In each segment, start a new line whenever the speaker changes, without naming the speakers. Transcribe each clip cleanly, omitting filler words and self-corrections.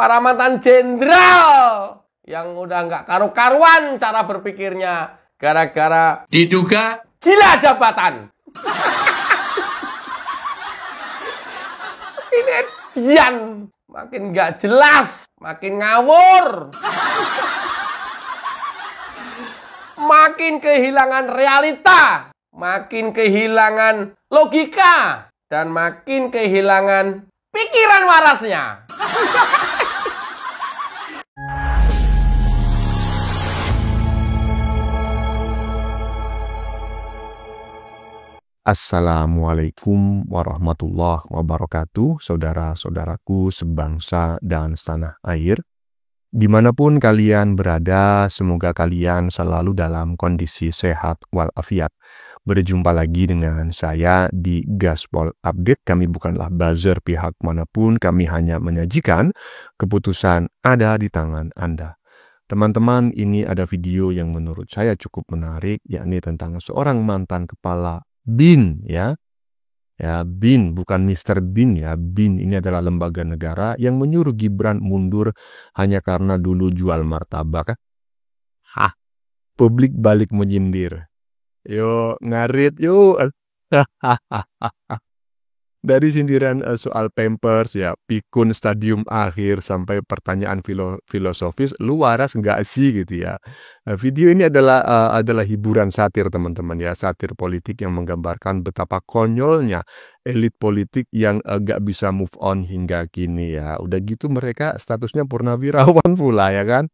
para mantan jenderal yang udah nggak karu-karuan cara berpikirnya gara-gara diduga gila jabatan. Ini Dian makin nggak jelas, makin ngawur, makin kehilangan realita, makin kehilangan logika, dan makin kehilangan pikiran warasnya.
Assalamualaikum warahmatullahi wabarakatuh, saudara-saudaraku sebangsa dan setanah air. Dimanapun kalian berada, semoga kalian selalu dalam kondisi sehat walafiat. Berjumpa lagi dengan saya di Gaspol Update. Kami bukanlah buzzer pihak manapun, kami hanya menyajikan keputusan ada di tangan Anda. Teman-teman, ini ada video yang menurut saya cukup menarik, yakni tentang seorang mantan kepala BIN, ya BIN, bukan Mr. Bean, ya BIN ini adalah lembaga negara yang menyuruh Gibran mundur hanya karena dulu jual martabak. Publik balik menyindir. Yo ngarit yo. Dari sindiran soal Pampers, ya pikun stadium akhir, sampai pertanyaan filosofis, lu waras nggak sih gitu ya. Video ini adalah hiburan satir teman-teman ya, satir politik yang menggambarkan betapa konyolnya elit politik yang nggak bisa move on hingga kini ya. Udah gitu mereka statusnya purnawirawan pula ya kan.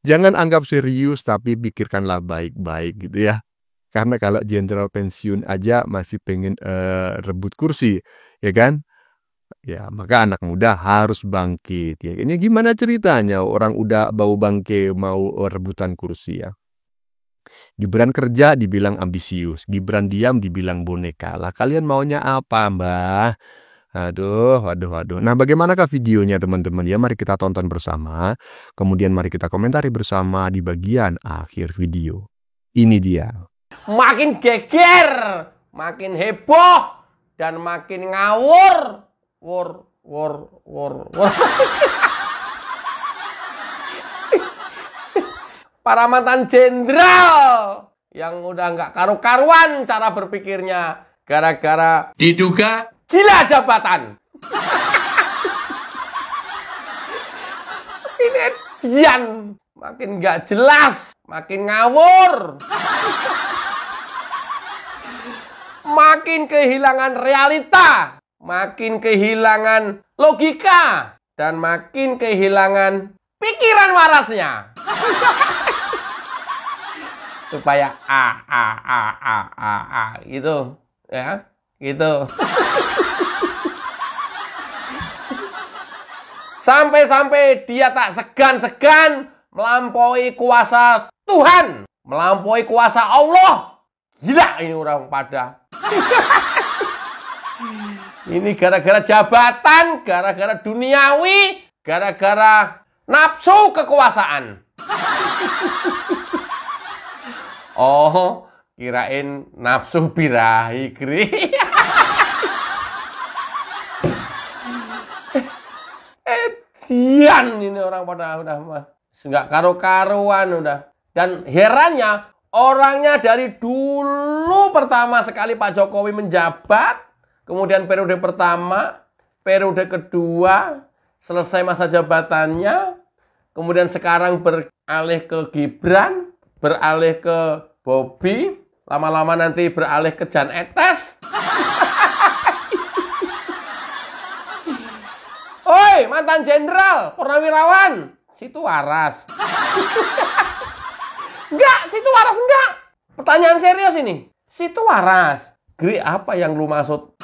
Jangan anggap serius tapi pikirkanlah baik-baik gitu ya. Karena kalau jenderal pensiun aja masih pengen rebut kursi, ya kan? Ya, maka anak muda harus bangkit. Ya, ini gimana ceritanya orang udah bau bangke mau rebutan kursi ya? Gibran kerja dibilang ambisius, Gibran diam dibilang boneka. Lah kalian maunya apa, Mbah? Waduh. Nah, bagaimanakah videonya teman-teman ya? Mari kita tonton bersama. Kemudian mari kita komentari bersama di bagian akhir video. Ini dia.
Makin geger, makin heboh, dan makin ngawur. Wur. Para mantan jenderal yang udah nggak karu-karuan cara berpikirnya gara-gara diduga gila jabatan. Ini Dian makin nggak jelas, makin ngawur, makin kehilangan realita, makin kehilangan logika, dan makin kehilangan pikiran warasnya. Supaya gitu ya, gitu. Sampai-sampai dia tak segan-segan melampaui kuasa Tuhan, melampaui kuasa Allah. Gila ini orang pada. Ini gara-gara jabatan, gara-gara duniawi, gara-gara nafsu kekuasaan. Oh, kirain nafsu birahi, Kri. Dian ini orang pada udah nggak karu-karuan udah. Dan herannya orangnya dari dulu pertama sekali Pak Jokowi menjabat, kemudian periode pertama, periode kedua, selesai masa jabatannya, kemudian sekarang beralih ke Gibran, beralih ke Bobi, lama-lama nanti beralih ke Jan Etes. Oi, mantan jenderal, purnawirawan, situ waras. Enggak, situ waras enggak. Pertanyaan serius ini. Situ waras. Gri, apa yang lu maksud?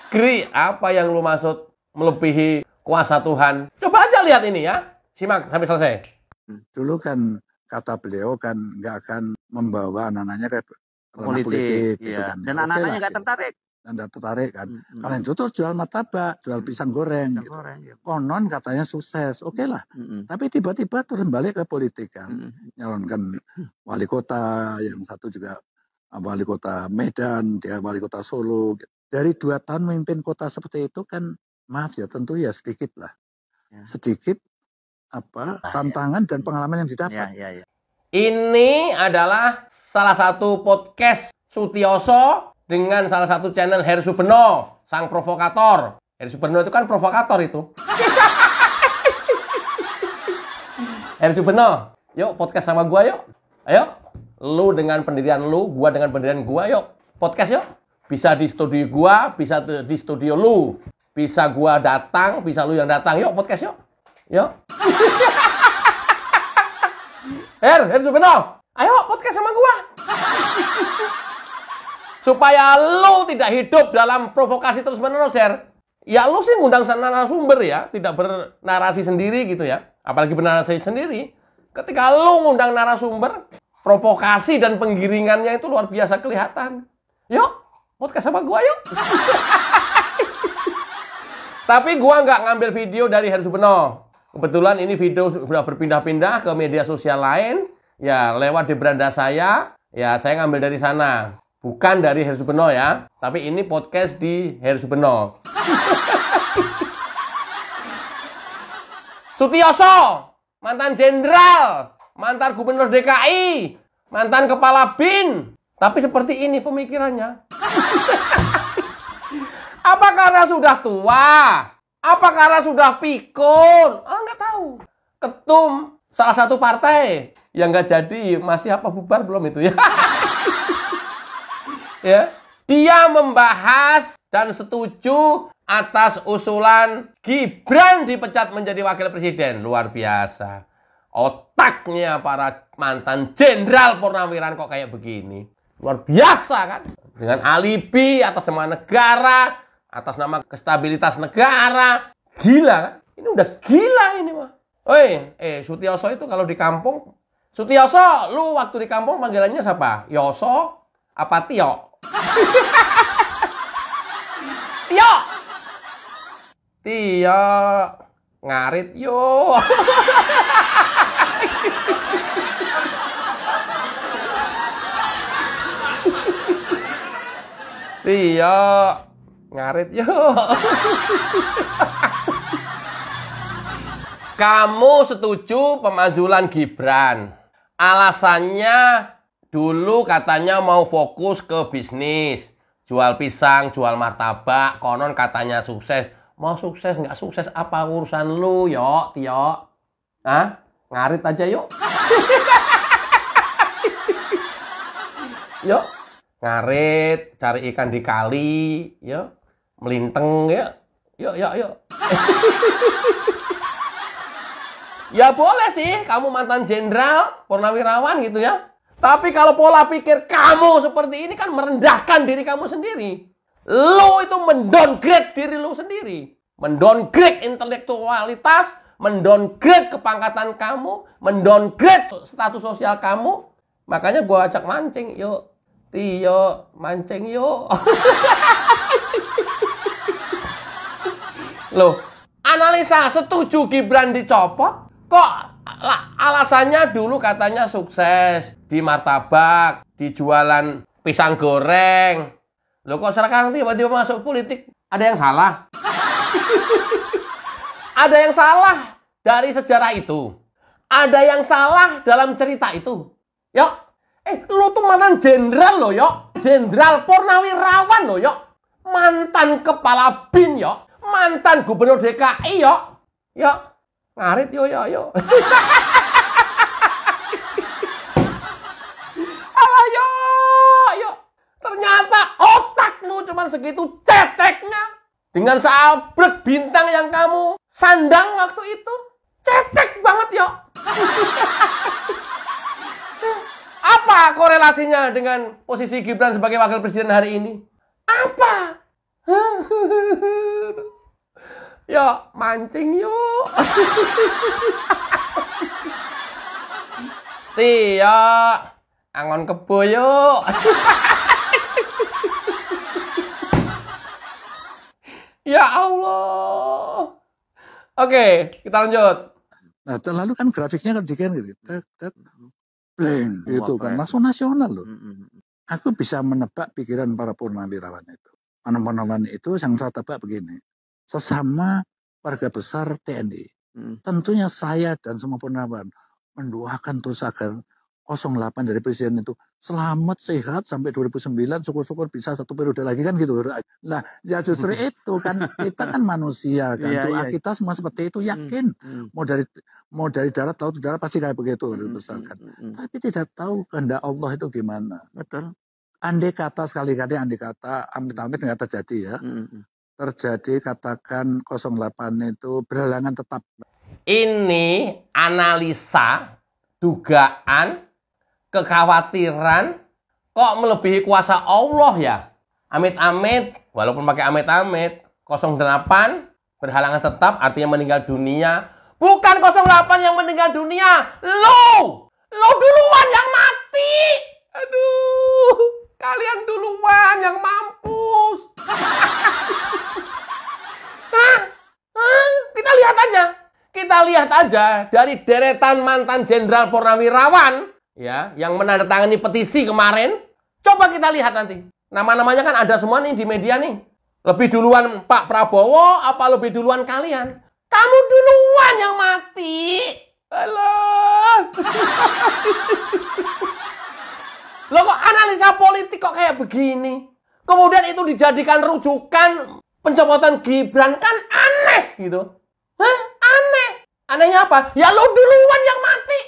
Gri, apa yang lu maksud melebihi kuasa Tuhan? Coba aja lihat ini ya. Simak sampai selesai.
Dulu kan kata beliau kan nggak akan membawa anak-anaknya ke politik gitu
iya.
kan.
Dan anak-anaknya nggak tertarik.
Anda tertarik kan? Kalian itu tuh jual martabak, jual pisang goreng. Gitu. Konon katanya sukses, oke lah. Tapi tiba-tiba turun balik ke politik kan. Nyalonkan wali kota, yang satu juga wali kota Medan, dia wali kota Solo. Dari 2 tahun memimpin kota seperti itu kan maaf ya, tentu ya sedikit lah. Sedikit tantangan dan pengalaman yang didapat.
Ini adalah salah satu podcast Sutioso dengan salah satu channel Heru Subeno, sang provokator. Heru Subeno itu kan provokator itu. Heru Subeno, yuk podcast sama gua yuk. Ayo, lu dengan pendirian lu, gua dengan pendirian gua, yuk podcast yuk. Bisa di studio gua, bisa di studio lu. Bisa gua datang, bisa lu yang datang. Yuk podcast yuk. Yuk. Heru Subeno, ayo podcast sama gua. Supaya lu tidak hidup dalam provokasi terus-menerus, ya lu sih ngundang narasumber ya, tidak bernarasi sendiri gitu ya. Apalagi bernarasi sendiri. Ketika lu ngundang narasumber, provokasi dan penggiringannya itu luar biasa kelihatan. Yuk, podcast sama gua yuk. Tapi gua nggak ngambil video dari Heru Subeno. Kebetulan ini video sudah berpindah-pindah ke media sosial lain. Ya, lewat di beranda saya. Ya, saya ngambil dari sana. Bukan dari Heru Subeno ya. Tapi ini podcast di Heru Subeno. Sutioso, mantan jenderal, mantan gubernur DKI, mantan kepala BIN. Tapi seperti ini pemikirannya. Apa karena sudah tua? Apa karena sudah pikun? Nggak tahu. Ketum salah satu partai yang nggak jadi, masih apa bubar belum itu ya? Ya. Dia membahas dan setuju atas usulan Gibran dipecat menjadi wakil presiden. Luar biasa. Otaknya para mantan jenderal Purnawirawan kok kayak begini. Luar biasa kan? Dengan alibi atas nama negara, atas nama kestabilitas negara. Gila kan? Ini udah gila ini mah. Sutioso itu kalau di kampung, Sutioso, lu waktu di kampung panggilannya siapa? Yoso apa Tio? Tio. Tio ngarit yo. Tio ngarit yo. Kamu setuju pemazulan Gibran. Alasannya dulu katanya mau fokus ke bisnis. Jual pisang, jual martabak. Konon katanya sukses. Mau sukses, nggak sukses apa urusan lu, yo, Tio? Hah? Ngarit aja yuk. Yuk. Ngarit, cari ikan di kali. Yuk. Melinteng, yuk. Yuk. Ya boleh sih, kamu mantan jenderal, Purnawirawan gitu ya. Tapi kalau pola pikir kamu seperti ini kan merendahkan diri kamu sendiri. Lu itu mendowngrade diri lu sendiri. Mendowngrade intelektualitas, mendowngrade kepangkatan kamu, mendowngrade status sosial kamu. Makanya gua ajak mancing, yuk. Tio, mancing yuk. Loh, analisa setuju Gibran dicopot. Kok alasannya dulu katanya sukses di martabak, di jualan pisang goreng. Loh kok sekarang tiba-tiba masuk politik? Ada yang salah? Ada yang salah dari sejarah itu? Ada yang salah dalam cerita itu? Yuk, lu tuh mantan jenderal loh, yuk. Jenderal Purnawirawan loh, yuk. Mantan kepala BIN, yuk. Mantan gubernur DKI, yuk. Yuk. Ngarit yuk. Alah yuk. Ternyata otak lu cuma segitu ceteknya. Dengan sabrek bintang yang kamu sandang waktu itu. Cetek banget yuk. Apa korelasinya dengan posisi Gibran sebagai wakil presiden hari ini? Apa? Yuk, mancing yuk. Tio, angon kebo yuk. Ya Allah. Oke, kita lanjut.
Nah, lalu kan grafiknya kan gitu. Blank, gitu kan. Langsung nasional loh. Aku bisa menebak pikiran para Purnawirawan itu. Purnawirawan itu yang saya tebak begini. sesama warga besar TNI. Tentunya saya dan semua purnawirawan mendoakan terus agar 08 dari presiden itu selamat sehat sampai 2009, syukur-syukur bisa 1 periode lagi kan gitu. Nah, ya justru itu kan kita kan manusia kan. Doa kita semua seperti itu, yakin. Mau dari darat, laut, udara pasti kayak begitu dibesarkan. Tapi tidak tahu kehendak Allah itu gimana.
Betul.
Andai kata sekali-kali, amit-amit nggak terjadi ya. Terjadi katakan 08 itu berhalangan tetap.
Ini analisa, dugaan, kekhawatiran kok melebihi kuasa Allah ya. Amit-amit, walaupun pakai amit-amit, 08 berhalangan tetap artinya meninggal dunia. Bukan 08 yang meninggal dunia, lo duluan yang mati. Aduh, kalian duluan yang mampus. Kita lihat aja dari deretan mantan jenderal purnawirawan ya yang menandatangani petisi kemarin. Coba kita lihat nanti. Nama-namanya kan ada semua nih di media nih. Lebih duluan Pak Prabowo apa lebih duluan kalian? Kamu duluan yang mati. Alah. Loh kok analisa politik kok kayak begini? Kemudian itu dijadikan rujukan pencopotan Gibran, kan aneh gitu. Hah? Aneh. Anehnya apa? Ya lo duluan yang mati.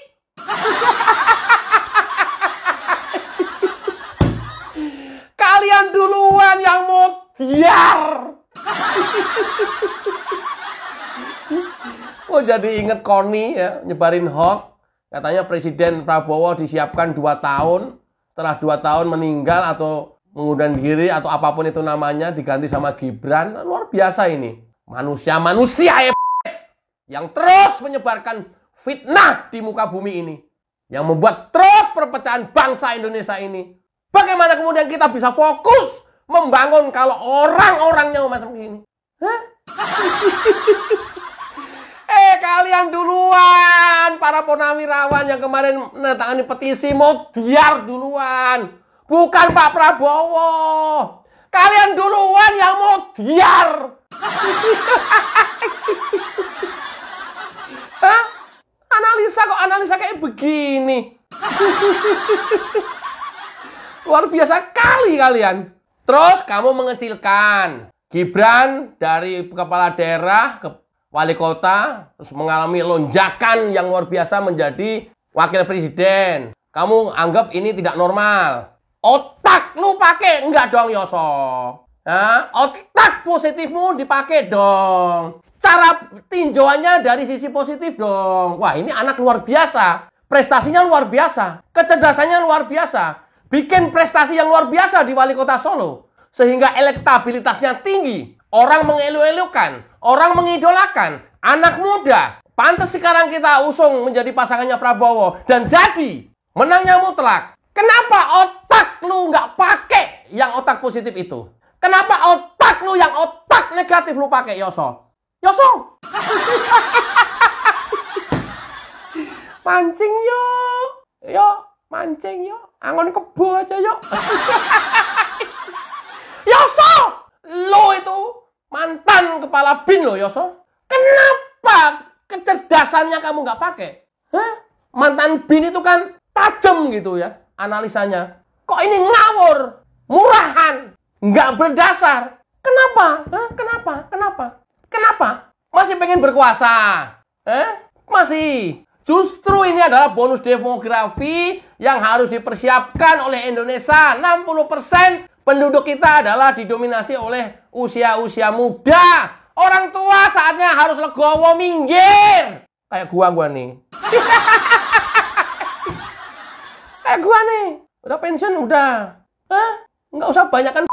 Kalian duluan yang mutiar. Oh, jadi inget Koni ya, nyebarin hoax. Katanya Presiden Prabowo disiapkan 2 tahun. Setelah 2 tahun meninggal atau mengundurkan diri atau apapun itu namanya diganti sama Gibran. Luar biasa ini. Manusia-manusia yang terus menyebarkan fitnah di muka bumi ini. Yang membuat terus perpecahan bangsa Indonesia ini. Bagaimana kemudian kita bisa fokus membangun kalau orang-orangnya macam ini? Hah? Kalian duluan, para purnawirawan yang kemarin menandatangani petisi mau biar duluan. Bukan Pak Prabowo. Kalian duluan yang mau biar. Hah? Analisa kayak begini. Luar biasa kali kalian. Terus kamu mengecilkan Gibran dari kepala daerah ke wali kota, terus mengalami lonjakan yang luar biasa menjadi wakil presiden. Kamu anggap ini tidak normal. Otak lu pakai enggak dong, Yoso? Nah, otak positifmu dipakai dong. Cara tinjauannya dari sisi positif dong. Wah, ini anak luar biasa. Prestasinya luar biasa. Kecerdasannya luar biasa. Bikin prestasi yang luar biasa di wali kota Solo. Sehingga elektabilitasnya tinggi. Orang mengelu-elukan. Orang mengidolakan. Anak muda. Pantas sekarang kita usung menjadi pasangannya Prabowo. Dan jadi menangnya mutlak. Kenapa otak lu nggak pakai yang otak positif itu? Kenapa otak lu yang otak negatif lu pakai, Yoso? Yoso! Mancing yuk. Yuk, mancing yuk. Angon kebo aja yuk. Yoso! Lo itu mantan kepala BIN lo, Yoso. Kenapa kecerdasannya kamu nggak pakai? Hah? Mantan BIN itu kan tajam gitu ya analisanya. Kok ini ngawur, murahan, nggak berdasar. Kenapa? Hah? Kenapa? Masih pengen berkuasa? Masih. Justru ini adalah bonus demografi yang harus dipersiapkan oleh Indonesia. 60% penduduk kita adalah didominasi oleh usia-usia muda. Orang tua saatnya harus legowo minggir. Kayak gua nih. Kayak gua nih. Udah pensiun udah. Nggak usah banyakan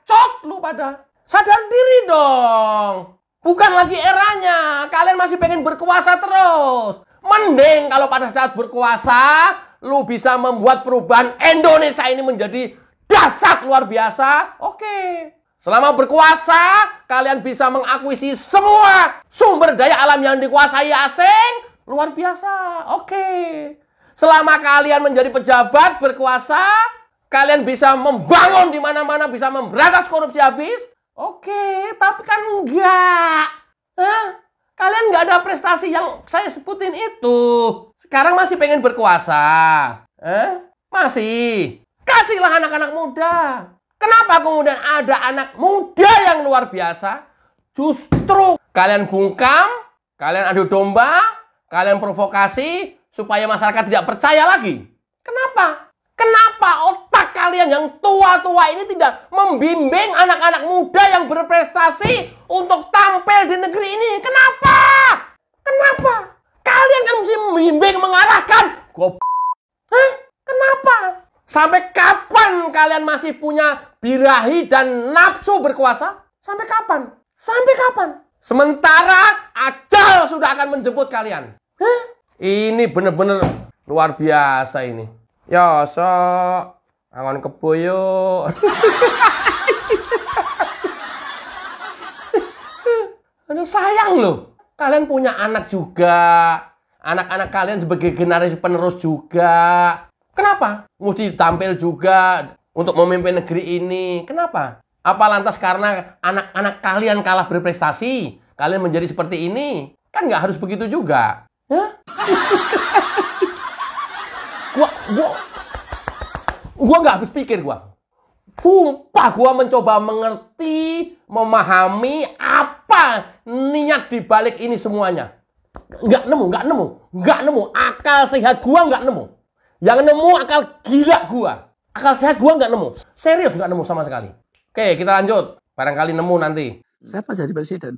cot lu pada. Sadar diri dong. Bukan lagi eranya. Kalian masih pengen berkuasa terus. Mending kalau pada saat berkuasa, lu bisa membuat perubahan Indonesia ini menjadi dahsyat luar biasa. Oke. Selama berkuasa, kalian bisa mengakuisisi semua sumber daya alam yang dikuasai asing. Luar biasa. Oke. Selama kalian menjadi pejabat berkuasa, kalian bisa membangun di mana-mana, bisa memberantas korupsi habis. Oke, tapi kan enggak. Hah? Kalian nggak ada prestasi yang saya sebutin itu. Sekarang masih pengen berkuasa. Masih. Kasihlah anak-anak muda. Kenapa kemudian ada anak muda yang luar biasa? Justru kalian bungkam, kalian adu domba, kalian provokasi supaya masyarakat tidak percaya lagi. Kenapa? Kenapa otak kalian yang tua-tua ini tidak membimbing anak-anak muda yang berprestasi untuk tampil di negeri ini? Kenapa? Kenapa? Kalian kan mesti membimbing, mengarahkan. Kenapa? Sampai kapan kalian masih punya birahi dan nafsu berkuasa? Sampai kapan? Sampai kapan? Sementara ajal sudah akan menjemput kalian. Ini bener-bener luar biasa ini. Ya, angon kebo yuk. Aduh, sayang loh. Kalian punya anak juga. Anak-anak kalian sebagai generasi penerus juga. Kenapa? Mesti tampil juga untuk memimpin negeri ini. Kenapa? Apa lantas karena anak-anak kalian kalah berprestasi, kalian menjadi seperti ini? Kan nggak harus begitu juga. Gua nggak habis pikir gua. Sumpah gua mencoba mengerti, memahami apa niat dibalik ini semuanya. Nggak nemu. Akal sehat gua nggak nemu. Yang nemu akal gila gua. Akal sehat gua nggak nemu. Serius nggak nemu sama sekali. Oke, kita lanjut. Barangkali nemu nanti.
Siapa jadi presiden?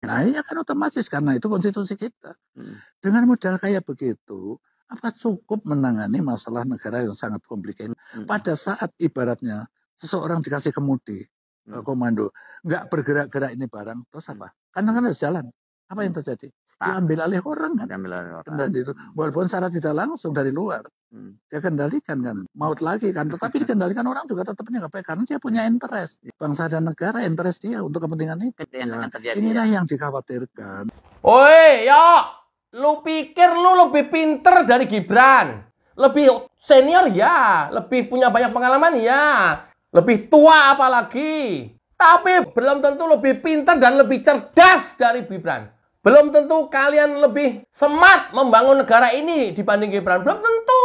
Nah, ini akan otomatis karena itu konstitusi kita. Dengan modal kayak begitu, apa cukup menangani masalah negara yang sangat komplikated? Pada saat ibaratnya seseorang dikasih kemudi, komando, nggak bergerak-gerak ini barang, terus apa? Karena kan harus jalan. Apa yang terjadi? Diambil alih orang kan? Itu. Walaupun secara tidak langsung dari luar. Dia kendalikan kan. Maut lagi kan. Tetapi dikendalikan orang juga tetap menyampaikan. Karena dia punya interest. Bangsa dan negara interest dia untuk kepentingan itu. Inilah yang dikhawatirkan.
Oi, yo. Lu pikir lu lebih pinter dari Gibran? Lebih senior ya. Lebih punya banyak pengalaman ya. Lebih tua apalagi. Tapi belum tentu lebih pintar dan lebih cerdas dari Gibran. Belum tentu kalian lebih smart membangun negara ini dibanding Gibran. Belum tentu.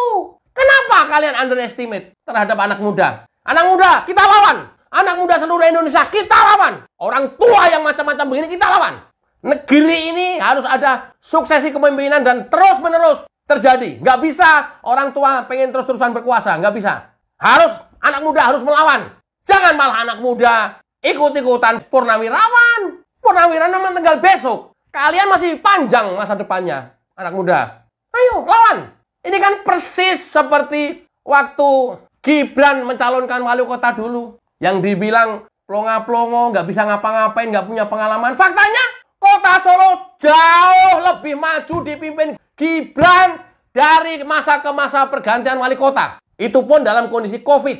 Kenapa kalian underestimate terhadap anak muda? Anak muda, kita lawan. Anak muda seluruh Indonesia, kita lawan. Orang tua yang macam-macam begini, kita lawan. Negeri ini harus ada suksesi kepemimpinan dan terus-menerus terjadi. Nggak bisa orang tua pengen terus-terusan berkuasa. Nggak bisa. Harus, anak muda harus melawan. Jangan malah anak muda ikut-ikutan purnawirawan. Purnawirawan memang tinggal besok. Kalian masih panjang masa depannya, anak muda. Ayo, lawan. Ini kan persis seperti waktu Gibran mencalonkan wali kota dulu. Yang dibilang plonga-plongo, nggak bisa ngapa-ngapain, nggak punya pengalaman. Faktanya, kota Solo jauh lebih maju dipimpin Gibran dari masa ke masa pergantian wali kota. Itu pun dalam kondisi COVID.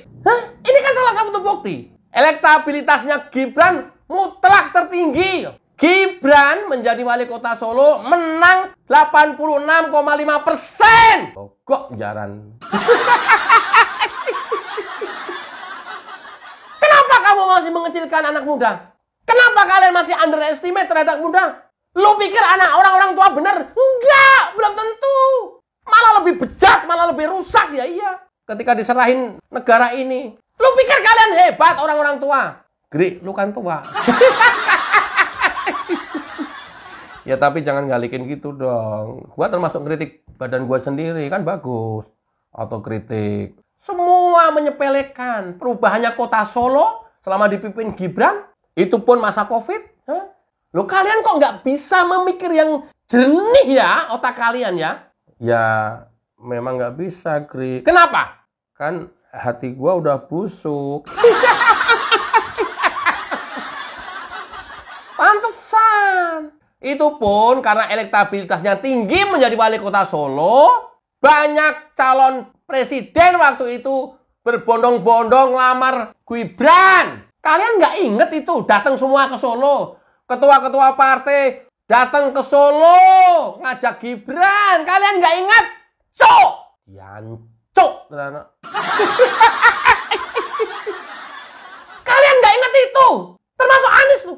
Ini kan salah satu bukti. Elektabilitasnya Gibran mutlak tertinggi. Gibran menjadi wali kota Solo menang 86,5%. Kok jaran? Kenapa kamu masih mengecilkan anak muda? Kenapa kalian masih underestimate terhadap muda? Lu pikir anak orang-orang tua bener? Enggak, belum tentu. Malah lebih bejat, malah lebih rusak ya iya. Ketika diserahin negara ini. Lu pikir kalian hebat orang-orang tua? Gri, lu kan tua. Ya tapi jangan galikin gitu dong. Gua termasuk kritik badan gua sendiri kan bagus. Otokritik. Semua menyepelekan perubahannya kota Solo selama dipimpin Gibran. Itu pun masa COVID. Loh kalian kok nggak bisa memikir yang jernih ya otak kalian ya? Ya memang nggak bisa, Gri. Kenapa? Kan hati gua udah busuk. Pantesan. Itu pun karena elektabilitasnya tinggi menjadi wali kota Solo, banyak calon presiden waktu itu berbondong-bondong lamar Gibran. Kalian nggak inget itu, datang semua ke Solo. Ketua-ketua partai datang ke Solo, ngajak Gibran. Kalian nggak inget? Cok! Yancok. Kalian nggak inget itu. Termasuk Anies tuh.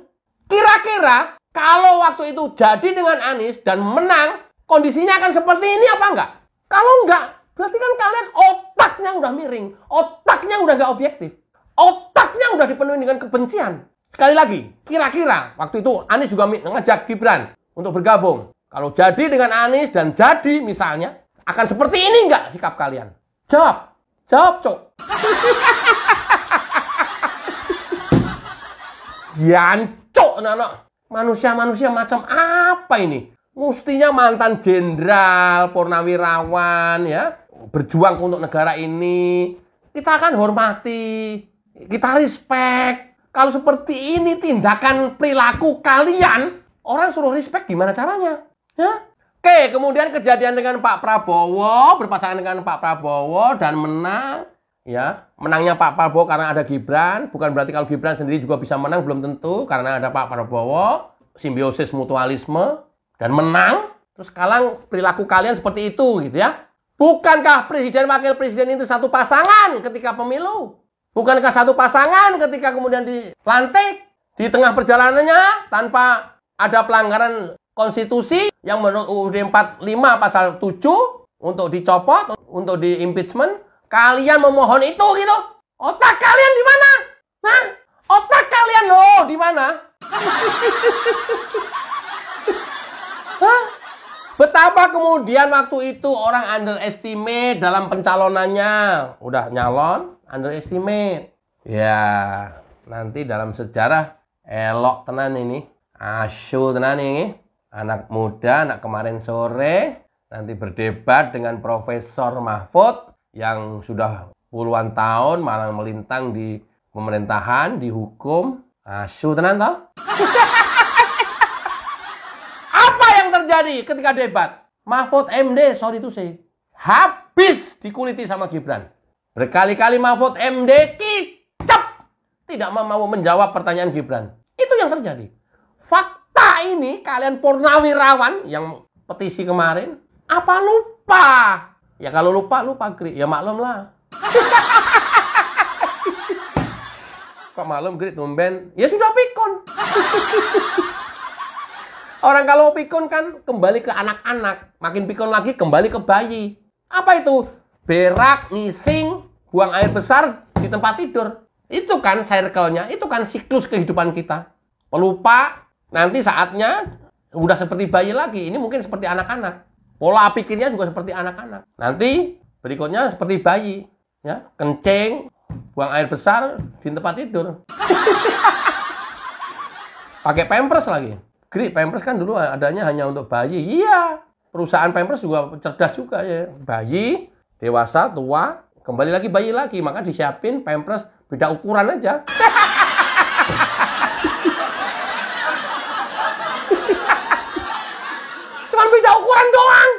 Kira-kira kalau waktu itu jadi dengan Anies dan menang, kondisinya akan seperti ini apa enggak? Kalau enggak, berarti kan kalian otaknya udah miring. Otaknya udah enggak objektif. Otaknya udah dipenuhi dengan kebencian. Sekali lagi, kira-kira waktu itu Anies juga ngajak Gibran untuk bergabung. Kalau jadi dengan Anies dan jadi misalnya, akan seperti ini enggak sikap kalian? Jawab. Jawab, Cok. Yancok, anak-anak. Manusia-manusia macam apa ini? Mestinya mantan jenderal, purnawirawan, ya, berjuang untuk negara ini. Kita akan hormati, kita respect. Kalau seperti ini tindakan perilaku kalian, orang suruh respect gimana caranya? Ya? Oke, kemudian kejadian dengan Pak Prabowo, berpasangan dengan Pak Prabowo dan menang. Ya, menangnya Pak Prabowo karena ada Gibran, bukan berarti kalau Gibran sendiri juga bisa menang, belum tentu, karena ada Pak Prabowo, simbiosis mutualisme, dan menang. Terus sekarang perilaku kalian seperti itu gitu ya. Bukankah presiden wakil presiden itu satu pasangan ketika pemilu? Bukankah satu pasangan ketika kemudian dilantik di tengah perjalanannya tanpa ada pelanggaran konstitusi yang menurut UUD 45 pasal 7 untuk dicopot, untuk di impeachment? Kalian memohon itu gitu. Otak kalian di mana? Hah? Otak kalian loh di mana? Hah? Betapa kemudian waktu itu orang underestimate dalam pencalonannya. Udah nyalon, underestimate. Ya, nanti dalam sejarah elok tenan ini. Asyul tenan ini. Anak muda, anak kemarin sore. Nanti berdebat dengan Profesor Mahfud yang sudah puluhan tahun malah melintang di pemerintahan, di hukum. Asyul tenan toh? Apa yang terjadi ketika debat? Mahfud MD, sorry to say, habis dikuliti sama Gibran. Berkali-kali Mahfud MD kicap, tidak mau menjawab pertanyaan Gibran. Itu yang terjadi. Fakta ini kalian purnawirawan yang petisi kemarin, apa lupa? Ya kalau lupa, Gri. Ya maklum lah. Kok maklum, Gri, tumben? Ya sudah pikun. Orang kalau pikun kan kembali ke anak-anak. Makin pikun lagi kembali ke bayi. Apa itu? Berak, ngising, buang air besar di tempat tidur. Itu kan circle-nya. Itu kan siklus kehidupan kita. Pelupa, nanti saatnya udah seperti bayi lagi. Ini mungkin seperti anak-anak. Pola pikirnya juga seperti anak-anak. Nanti berikutnya seperti bayi. Ya, kencing, buang air besar di tempat tidur. Pakai pampers lagi. Gri, pampers kan dulu adanya hanya untuk bayi. Iya, perusahaan pampers juga cerdas juga ya. Bayi, dewasa, tua, kembali lagi bayi lagi. Maka disiapin pampers beda ukuran aja. Cuman beda ukuran doang.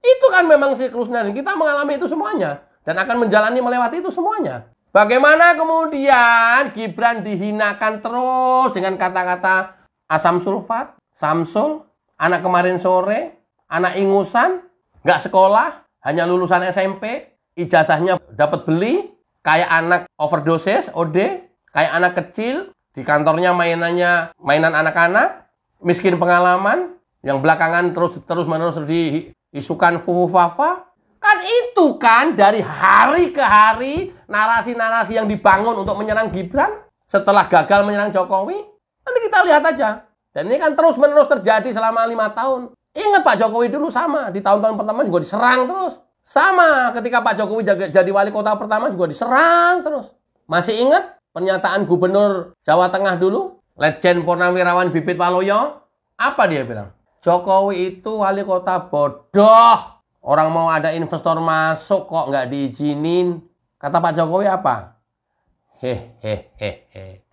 Itu kan memang siklusnya. Dan kita mengalami itu semuanya. Dan akan menjalani melewati itu semuanya. Bagaimana kemudian Gibran dihinakan terus dengan kata-kata asam sulfat, Samsul, anak kemarin sore, anak ingusan, nggak sekolah, hanya lulusan SMP, ijazahnya dapat beli, kayak anak overdosis, OD, kayak anak kecil, di kantornya mainan anak-anak, miskin pengalaman, yang belakangan terus-menerus diisukan fufu-fafa. Kan itu kan dari hari ke hari narasi-narasi yang dibangun untuk menyerang Gibran setelah gagal menyerang Jokowi. Nanti kita lihat aja. Dan ini kan terus-menerus terjadi selama 5 tahun. Ingat Pak Jokowi dulu sama. Di tahun-tahun pertama juga diserang terus. Sama ketika Pak Jokowi jadi wali kota pertama juga diserang terus. Masih ingat pernyataan Gubernur Jawa Tengah dulu? Legend Purnawirawan Bibit Waluyo? Apa dia bilang? Jokowi itu wali kota bodoh. Orang mau ada investor masuk kok nggak diizinin. Kata Pak Jokowi apa? Hehehehe.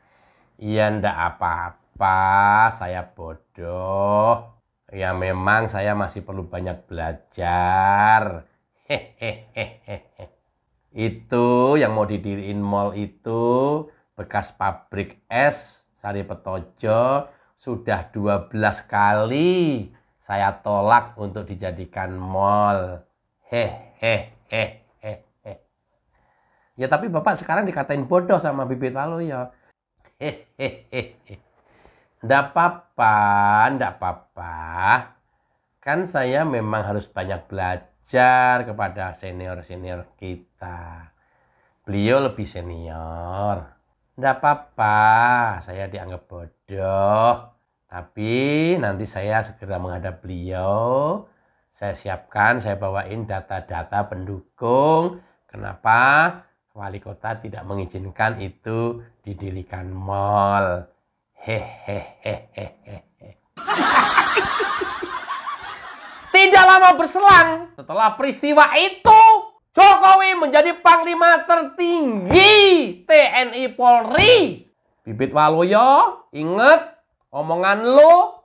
Ya ndak apa-apa, saya bodoh. Ya memang saya masih perlu banyak belajar. Hehehehe. Itu yang mau didiriin mall itu bekas pabrik es Sari Petojo sudah 12 kali saya tolak untuk dijadikan mall. Hehehehe. Ya tapi Bapak sekarang dikatain bodoh sama Bibit Waluyo. Nggak apa-apa, nggak apa-apa. Kan saya memang harus banyak belajar kepada senior-senior kita. Beliau lebih senior. Nggak apa-apa, saya dianggap bodoh. Tapi nanti saya segera menghadap beliau. Saya siapkan, saya bawain data-data pendukung. Kenapa wali kota tidak mengizinkan itu didirikan mall. Hehehehehe. Tidak lama berselang setelah peristiwa itu, Jokowi menjadi panglima tertinggi TNI Polri. Bibit Waluyo, inget omongan lo,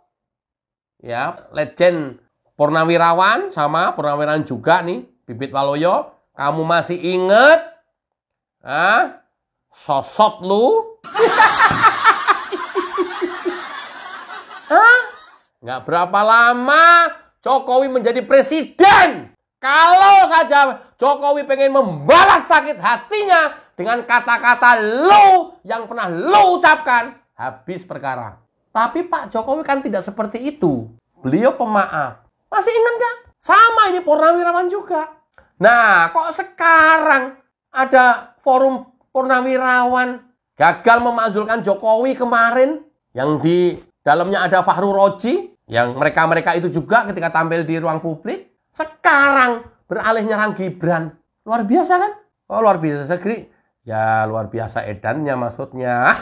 ya, legend Purnawirawan sama Purnawirawan juga nih, Bibit Waluyo, kamu masih inget? Sosot lu? Nggak berapa lama Jokowi menjadi presiden. Kalau saja Jokowi pengen membalas sakit hatinya dengan kata-kata lo yang pernah lo ucapkan, habis perkara. Tapi Pak Jokowi kan tidak seperti itu. Beliau pemaaf. Masih ingat nggak? Sama ini Purnawirawan juga. Nah, kok sekarang ada forum Purnawirawan gagal memakzulkan Jokowi kemarin, yang di dalamnya ada Fahru Roji, yang mereka-mereka itu juga ketika tampil di ruang publik, sekarang beralih nyerang Gibran. Luar biasa kan? Oh, luar biasa, Gri. Ya, luar biasa edannya maksudnya.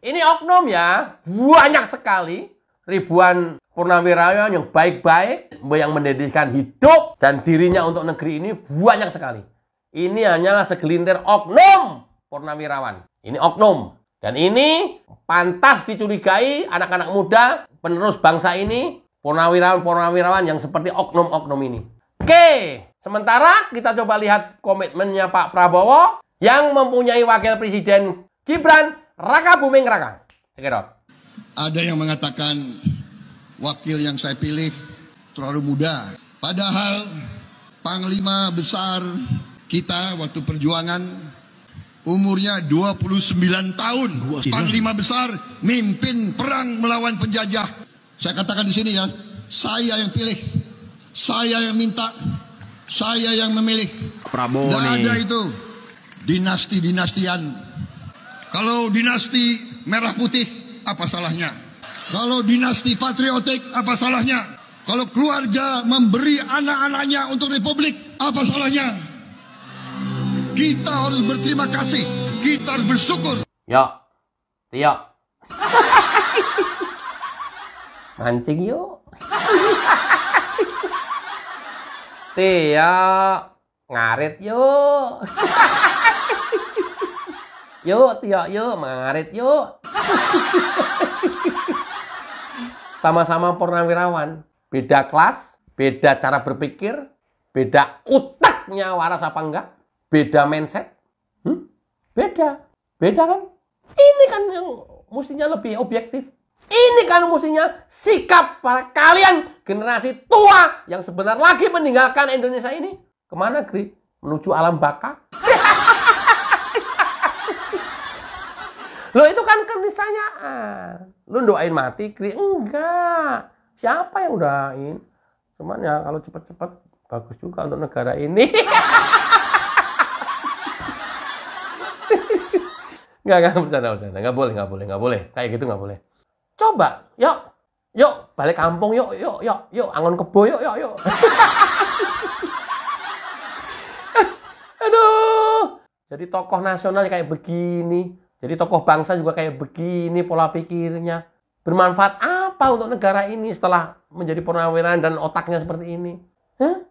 Ini oknum ya, banyak sekali. Ribuan purnawirawan yang baik-baik, yang mendedikasikan hidup dan dirinya untuk negeri ini banyak sekali. Ini hanyalah segelintir oknum purnawirawan. Ini oknum. Dan ini pantas dicurigai anak-anak muda, penerus bangsa ini, purnawirawan-purnawirawan yang seperti oknum-oknum ini. Oke, sementara kita coba lihat komitmennya Pak Prabowo yang mempunyai wakil presiden Gibran Raka Buming Raka. Cekidot.
Ada yang mengatakan wakil yang saya pilih terlalu muda. Padahal Panglima besar kita waktu perjuangan umurnya 29 tahun. Panglima besar mimpin perang melawan penjajah. Saya katakan di sini ya, saya yang pilih, saya yang minta, saya yang memilih.
Prabowo
Nggak ada itu dinasti-dinastian. Kalau dinasti merah putih, apa salahnya? Kalau dinasti patriotik, apa salahnya? Kalau keluarga memberi anak-anaknya untuk republik, apa salahnya? Kita harus berterima kasih, kita harus bersyukur.
Yuk, Tio. Mancing yuk. Tio, ngarit yuk. Yuk, Tio, yuk, ngarit yuk. Sama-sama purnawirawan. Beda kelas, beda cara berpikir, beda otaknya waras apa enggak, beda mindset. Beda. Beda kan? Ini kan yang mestinya lebih objektif. Ini kan mestinya sikap para kalian generasi tua yang sebentar lagi meninggalkan Indonesia ini. Kemana, Gri? Menuju alam baka? Loh, itu kan keniscayaan. Lu doain mati, Gri? Enggak. Siapa yang doain? Cuman ya kalau cepat-cepat bagus juga untuk negara ini. Enggak bercanda. Enggak boleh. Kayak gitu enggak boleh. Coba, yuk, balik kampung, yuk, angon kebo, yuk. Aduh, jadi tokoh nasional kayak begini, jadi tokoh bangsa juga kayak begini pola pikirnya. Bermanfaat apa untuk negara ini setelah menjadi purnawirawan dan otaknya seperti ini?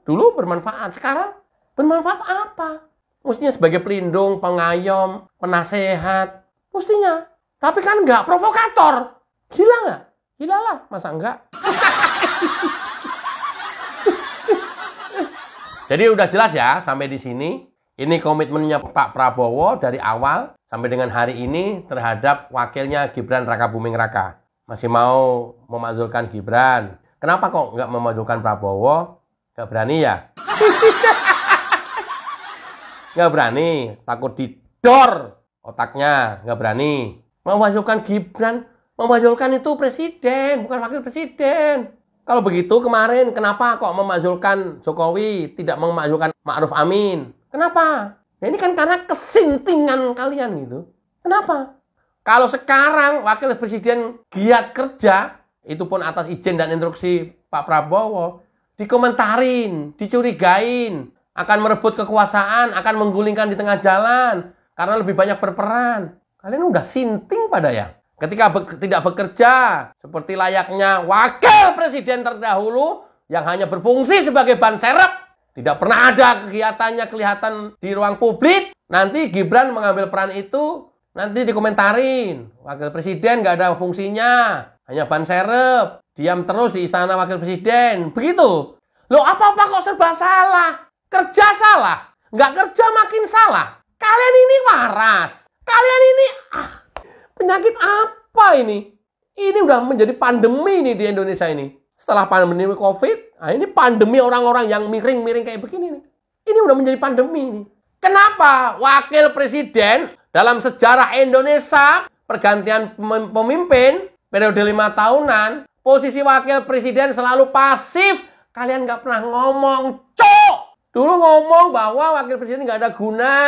Dulu bermanfaat, sekarang bermanfaat apa? Mestinya sebagai pelindung, pengayom, penasehat, mestinya. Tapi kan enggak, provokator. Gila nggak? Gila lah, masa enggak? Jadi udah jelas ya sampai di sini. Ini komitmennya Pak Prabowo dari awal sampai dengan hari ini terhadap wakilnya Gibran Raka Buming Raka. Masih mau memakzulkan Gibran. Kenapa kok nggak memakzulkan Prabowo? Nggak berani ya? Nggak berani, takut didor otaknya, nggak berani. Memajukan Gibran, memajukan itu presiden, bukan wakil presiden. Kalau begitu kemarin kenapa kok memajukan Jokowi, tidak memajukan Ma'ruf Amin? Kenapa? Ya ini kan karena kesintingan kalian gitu. Kenapa? Kalau sekarang wakil presiden giat kerja, itu pun atas izin dan instruksi Pak Prabowo, dikomentarin, dicurigain, akan merebut kekuasaan, akan menggulingkan di tengah jalan, karena lebih banyak berperan. Kalian udah sinting pada ya? Ketika tidak bekerja, seperti layaknya wakil presiden terdahulu, yang hanya berfungsi sebagai ban serep, tidak pernah ada kegiatannya kelihatan di ruang publik. Nanti Gibran mengambil peran itu, nanti dikomentarin. Wakil presiden nggak ada fungsinya, hanya ban serep. Diam terus di istana wakil presiden. Begitu. Loh apa-apa kok serba salah? Kerja salah. Nggak kerja makin salah. Kalian ini waras. Kalian ini, penyakit apa ini? Ini udah menjadi pandemi nih di Indonesia ini. Setelah pandemi COVID, ini pandemi orang-orang yang miring-miring kayak begini nih. Ini udah menjadi pandemi nih. Kenapa wakil presiden dalam sejarah Indonesia pergantian pemimpin periode 5 tahunan, posisi wakil presiden selalu pasif. Kalian nggak pernah ngomong, cok. Dulu ngomong bahwa wakil presiden nggak ada guna,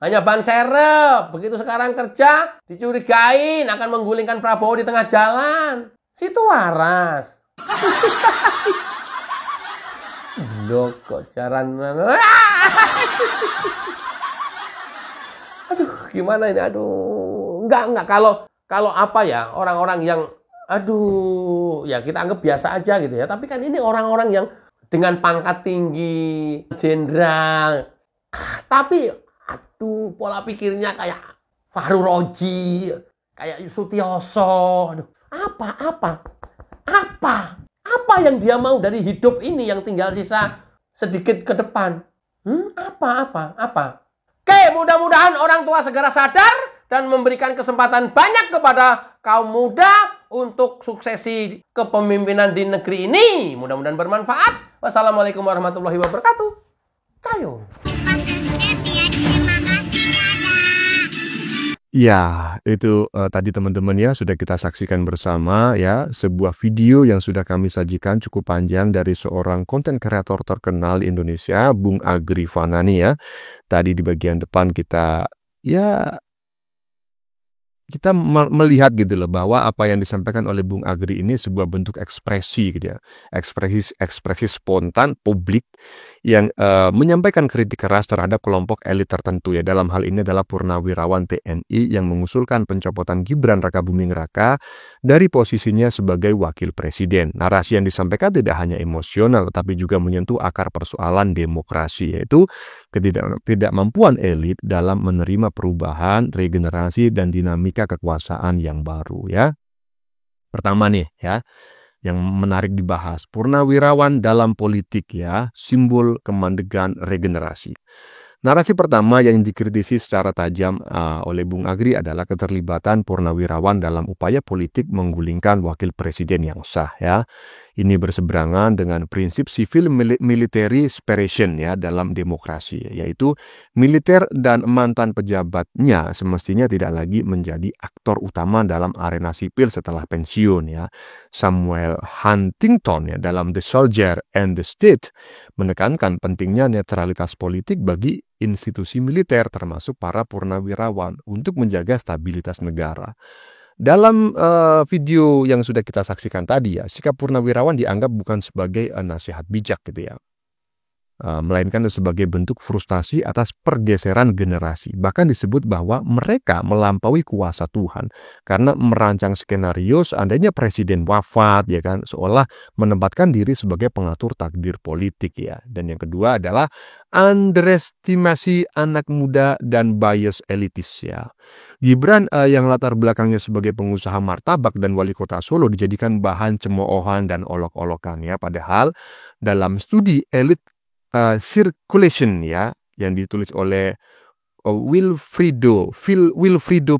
hanya ban serep. Begitu sekarang kerja, dicurigain akan menggulingkan Prabowo di tengah jalan. Situ waras. Loh, kok jaran. Aduh, gimana ini? Aduh, enggak. Kalau apa ya, orang-orang yang, ya kita anggap biasa aja gitu ya. Tapi kan ini orang-orang yang dengan pangkat tinggi, jenderal. Tapi, pola pikirnya kayak Fahru Roji, kayak Sutioso. Aduh, apa yang dia mau dari hidup ini yang tinggal sisa sedikit ke depan? Apa? Oke, mudah-mudahan orang tua segera sadar dan memberikan kesempatan banyak kepada kaum muda untuk suksesi kepemimpinan di negeri ini. Mudah-mudahan bermanfaat. Wassalamualaikum warahmatullahi wabarakatuh. Cayo.
Ya, itu tadi teman-teman ya sudah kita saksikan bersama ya sebuah video yang sudah kami sajikan cukup panjang dari seorang konten kreator terkenal di Indonesia, Bung Agri Fanani ya. Tadi di bagian depan kita melihat gitu loh bahwa apa yang disampaikan oleh Bung Agri ini sebuah bentuk ekspresi gitu ya. Ekspresi spontan publik yang menyampaikan kritik keras terhadap kelompok elit tertentu ya. Dalam hal ini adalah Purnawirawan TNI yang mengusulkan pencopotan Gibran Rakabuming Raka dari posisinya sebagai wakil presiden. Narasi yang disampaikan tidak hanya emosional tetapi juga menyentuh akar persoalan demokrasi, yaitu ketidakmampuan elit dalam menerima perubahan, regenerasi dan dinamika kekuasaan yang baru ya. Pertama nih ya, yang menarik dibahas, Purnawirawan dalam politik ya, simbol kemandegan regenerasi. Narasi pertama yang dikritisi secara tajam oleh Bung Agri adalah keterlibatan Purnawirawan dalam upaya politik menggulingkan wakil presiden yang sah ya. Ini berseberangan dengan prinsip civil military separation ya dalam demokrasi, yaitu militer dan mantan pejabatnya semestinya tidak lagi menjadi aktor utama dalam arena sipil setelah pensiun ya. Samuel Huntington ya dalam The Soldier and the State menekankan pentingnya netralitas politik bagi institusi militer termasuk para purnawirawan untuk menjaga stabilitas negara. Dalam video yang sudah kita saksikan tadi ya, sikap purnawirawan dianggap bukan sebagai nasihat bijak gitu ya, melainkan sebagai bentuk frustasi atas pergeseran generasi. Bahkan disebut bahwa mereka melampaui kuasa Tuhan karena merancang skenario seandainya presiden wafat ya kan, seolah menempatkan diri sebagai pengatur takdir politik ya. Dan yang kedua adalah underestimasi anak muda dan bias elitis ya. Gibran yang latar belakangnya sebagai pengusaha martabak dan wali kota Solo dijadikan bahan cemoohan dan olok-olokan ya. Padahal dalam studi elit circulation ya yang ditulis oleh Wilfrido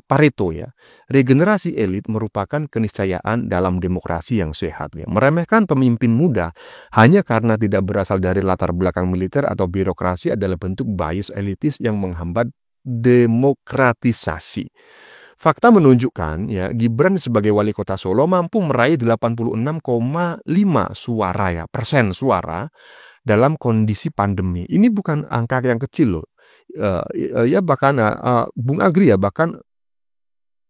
Pareto ya. Regenerasi elit merupakan keniscayaan dalam demokrasi yang sehat ya. Meremehkan pemimpin muda hanya karena tidak berasal dari latar belakang militer atau birokrasi adalah bentuk bias elitis yang menghambat demokratisasi. Fakta menunjukkan ya Gibran sebagai wali kota Solo mampu meraih 86,5 persen suara dalam kondisi pandemi. Ini bukan angka yang kecil loh. Ya bahkan Bung Agri ya bahkan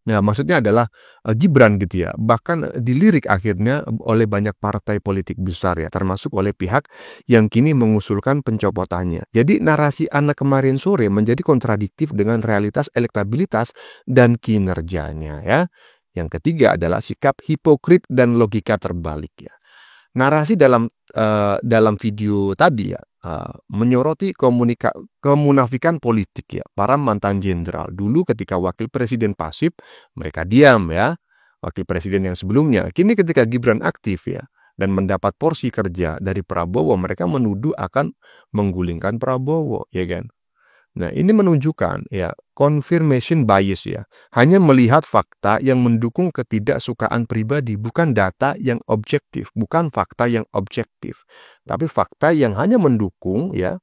ya maksudnya adalah Gibran gitu ya. Bahkan dilirik akhirnya oleh banyak partai politik besar ya, termasuk oleh pihak yang kini mengusulkan pencopotannya. Jadi narasi anak kemarin sore menjadi kontradiktif dengan realitas elektabilitas dan kinerjanya ya. Yang ketiga adalah sikap hipokrit dan logika terbalik ya. Narasi dalam video tadi ya menyoroti kemunafikan politik ya para mantan jenderal. Dulu ketika wakil presiden pasif mereka diam ya, wakil presiden yang sebelumnya. Kini ketika Gibran aktif ya dan mendapat porsi kerja dari Prabowo, mereka menuduh akan menggulingkan Prabowo ya kan. Nah, ini menunjukkan ya confirmation bias ya. Hanya melihat fakta yang mendukung ketidaksukaan pribadi, bukan data yang objektif, bukan fakta yang objektif, tapi fakta yang hanya mendukung ya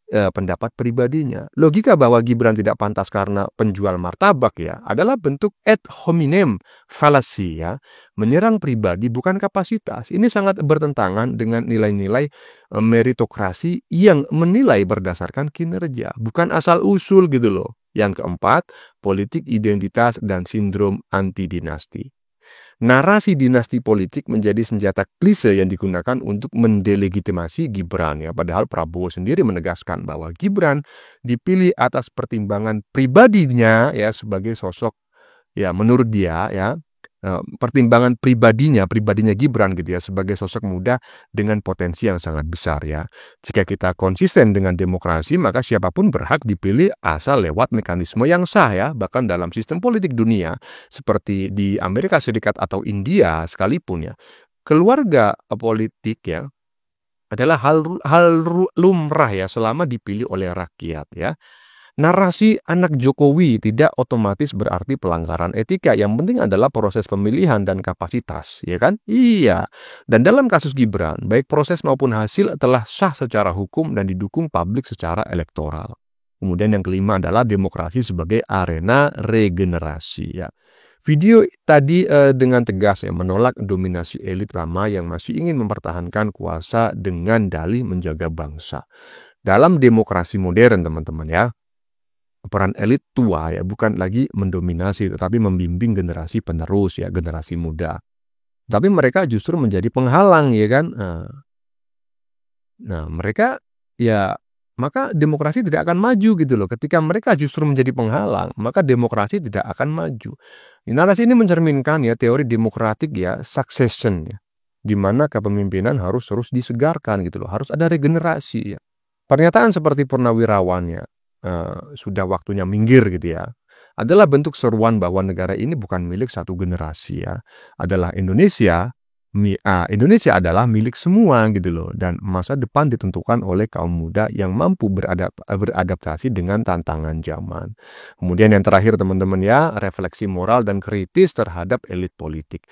pendapat pribadinya. Logika bahwa Gibran tidak pantas karena penjual martabak ya adalah bentuk ad hominem fallacy ya, menyerang pribadi bukan kapasitas. Ini sangat bertentangan dengan nilai-nilai meritokrasi yang menilai berdasarkan kinerja, bukan asal usul gitu loh. Yang keempat, politik identitas dan sindrom anti dinasti. Narasi dinasti politik menjadi senjata klise yang digunakan untuk mendelegitimasi Gibran ya. Padahal Prabowo sendiri menegaskan bahwa Gibran dipilih atas pertimbangan pribadinya ya sebagai sosok ya menurut dia ya pertimbangan pribadinya Gibran gitu ya sebagai sosok muda dengan potensi yang sangat besar ya. Jika kita konsisten dengan demokrasi maka siapapun berhak dipilih asal lewat mekanisme yang sah ya. Bahkan dalam sistem politik dunia seperti di Amerika Serikat atau India sekalipun ya, keluarga politik ya adalah hal lumrah ya selama dipilih oleh rakyat ya. Narasi anak Jokowi tidak otomatis berarti pelanggaran etika. Yang penting adalah proses pemilihan dan kapasitas, ya kan? Iya. Dan dalam kasus Gibran, baik proses maupun hasil telah sah secara hukum dan didukung publik secara elektoral. Kemudian yang kelima adalah demokrasi sebagai arena regenerasi, ya. Video tadi dengan tegas ya menolak dominasi elit lama yang masih ingin mempertahankan kuasa dengan dalih menjaga bangsa. Dalam demokrasi modern, teman-teman ya, peran elit tua ya bukan lagi mendominasi tetapi membimbing generasi penerus ya, generasi muda. Tapi mereka justru menjadi penghalang ya kan. Nah, mereka ya maka demokrasi tidak akan maju gitu loh. Ketika mereka justru menjadi penghalang, maka demokrasi tidak akan maju. Narasi ini mencerminkan ya teori demokratik ya, succession ya. Di mana kepemimpinan harus terus disegarkan gitu loh. Harus ada regenerasi ya. Pernyataan seperti Purnawirawan ya, sudah waktunya minggir gitu ya, adalah bentuk seruan bahwa negara ini bukan milik satu generasi ya, adalah Indonesia adalah milik semua gitu loh, dan masa depan ditentukan oleh kaum muda yang mampu beradaptasi dengan tantangan zaman. Kemudian yang terakhir teman-teman ya, refleksi moral dan kritis terhadap elit politik.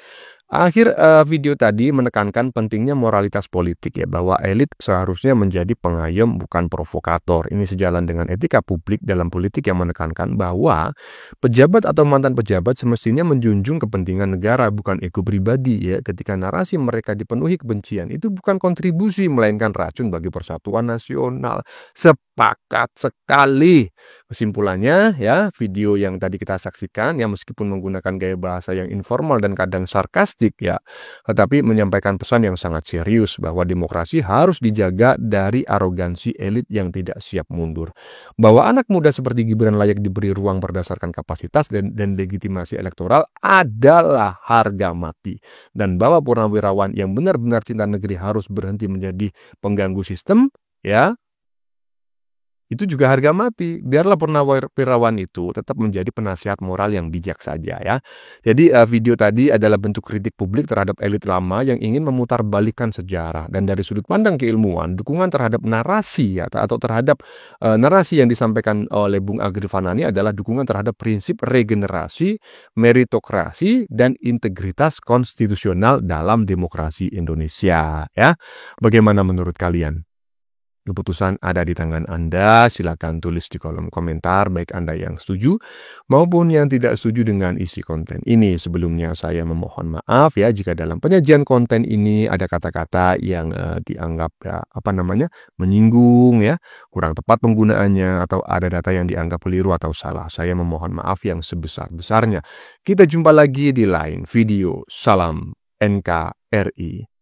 Akhir video tadi menekankan pentingnya moralitas politik ya, bahwa elit seharusnya menjadi pengayom bukan provokator. Ini sejalan dengan etika publik dalam politik yang menekankan bahwa pejabat atau mantan pejabat semestinya menjunjung kepentingan negara bukan ego pribadi ya. Ketika narasi mereka dipenuhi kebencian, itu bukan kontribusi melainkan racun bagi persatuan nasional. Sepakat sekali. Kesimpulannya ya, video yang tadi kita saksikan ya meskipun menggunakan gaya bahasa yang informal dan kadang sarkastik ya, tetapi menyampaikan pesan yang sangat serius bahwa demokrasi harus dijaga dari arogansi elit yang tidak siap mundur. Bahwa anak muda seperti Gibran layak diberi ruang berdasarkan kapasitas dan legitimasi elektoral adalah harga mati. Dan bahwa Purnawirawan yang benar-benar cinta negeri harus berhenti menjadi pengganggu sistem ya. itu juga harga mati. Biarlah Purnawirawan itu tetap menjadi penasihat moral yang bijak saja ya. Jadi video tadi adalah bentuk kritik publik terhadap elit lama yang ingin memutarbalikkan sejarah. Dan dari sudut pandang keilmuan, dukungan terhadap narasi ya, atau terhadap narasi yang disampaikan oleh Bung Agri Fanani adalah dukungan terhadap prinsip regenerasi, meritokrasi, dan integritas konstitusional dalam demokrasi Indonesia ya. Bagaimana menurut kalian? Keputusan ada di tangan Anda, silakan tulis di kolom komentar baik Anda yang setuju maupun yang tidak setuju dengan isi konten ini. Sebelumnya saya memohon maaf ya jika dalam penyajian konten ini ada kata-kata yang dianggap menyinggung ya, kurang tepat penggunaannya atau ada data yang dianggap keliru atau salah. Saya memohon maaf yang sebesar-besarnya. Kita jumpa lagi di lain video. Salam NKRI.